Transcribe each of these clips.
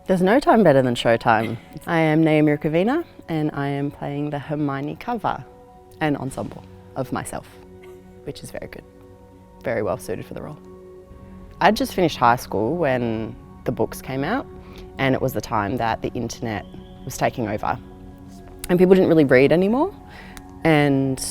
There's no time better than showtime. I am Naomi Rukavina and I am playing the Hermione cover and ensemble of myself, which is very good. Very well suited for the role. I'd just finished high school when the books came out, and it was the time that the internet was taking over and people didn't really read anymore. And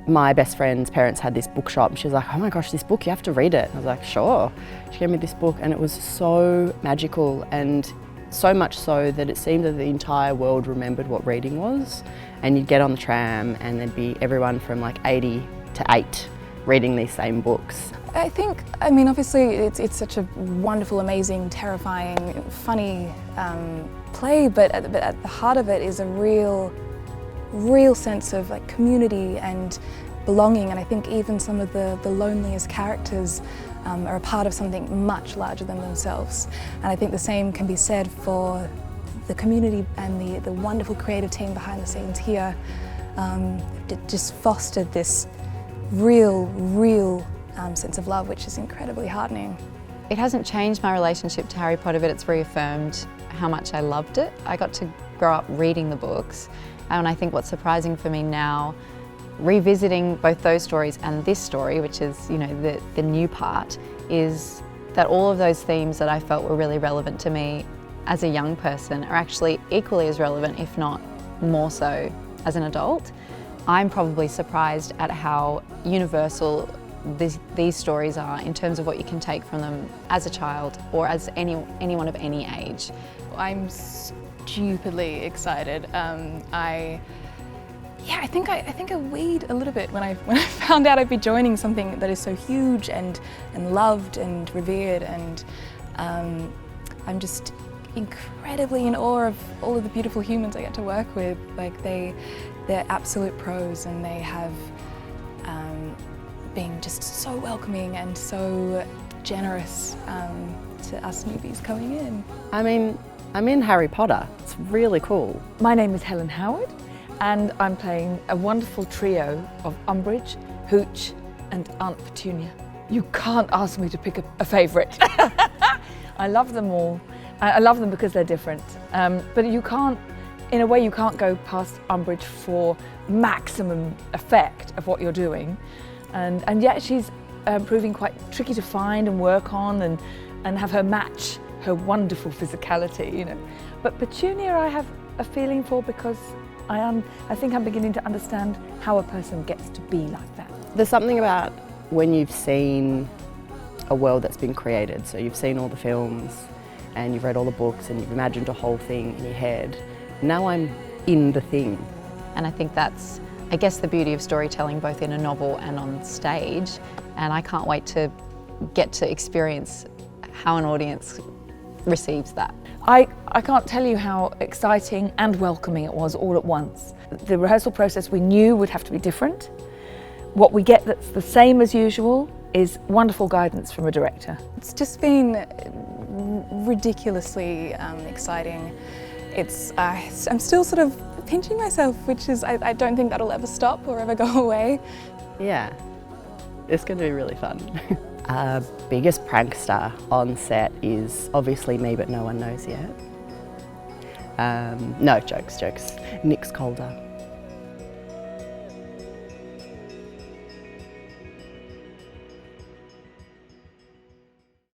my best friend's parents had this bookshop. She was like, oh my gosh, this book, you have to read it. I was like, sure. She gave me this book and it was so magical, and so much so that it seemed that the entire world remembered what reading was. And you'd get on the tram and there'd be everyone from like 80 to 8 reading these same books. I mean, obviously it's such a wonderful, amazing, terrifying, funny play, but at the heart of it is a real sense of like community and belonging. And I think even some of the loneliest characters are a part of something much larger than themselves. And I think the same can be said for the community and the wonderful creative team behind the scenes here. It just fostered this real sense of love, which is incredibly heartening. It hasn't changed my relationship to Harry Potter, but it's reaffirmed how much I loved it. I got to grow up reading the books, and I think what's surprising for me now, revisiting both those stories and this story, which is, you know, the new part, is that all of those themes that I felt were really relevant to me as a young person are actually equally as relevant, if not more so, as an adult. I'm probably surprised at how universal these stories are in terms of what you can take from them as a child or as anyone of any age. I'm stupidly excited. I think I weed a little bit when I found out I'd be joining something that is so huge and loved and revered, and I'm just incredibly in awe of all of the beautiful humans I get to work with. Like they're absolute pros, and they have been just so welcoming and so generous to us newbies coming in. I mean, I'm in Harry Potter. It's really cool. My name is Helen Howard, and I'm playing a wonderful trio of Umbridge, Hooch and Aunt Petunia. You can't ask me to pick a favourite. I love them all. I love them because they're different. But you can't, in a way, you can't go past Umbridge for maximum effect of what you're doing. And yet she's proving quite tricky to find and work on and have her match her wonderful physicality, you know. But Petunia I have a feeling for, because I think I'm beginning to understand how a person gets to be like that. There's something about when you've seen a world that's been created, so you've seen all the films and you've read all the books and you've imagined a whole thing in your head. Now I'm in the thing. And I think that's, I guess, the beauty of storytelling, both in a novel and on stage. And I can't wait to get to experience how an audience receives that. I can't tell you how exciting and welcoming it was all at once. The rehearsal process we knew would have to be different. What we get that's the same as usual is wonderful guidance from a director. It's just been ridiculously exciting. I'm still sort of pinching myself, which is, I don't think that'll ever stop or ever go away. Yeah, it's going to be really fun. Our biggest prankster on set is obviously me, but no one knows yet. No, jokes. Nick's Calder.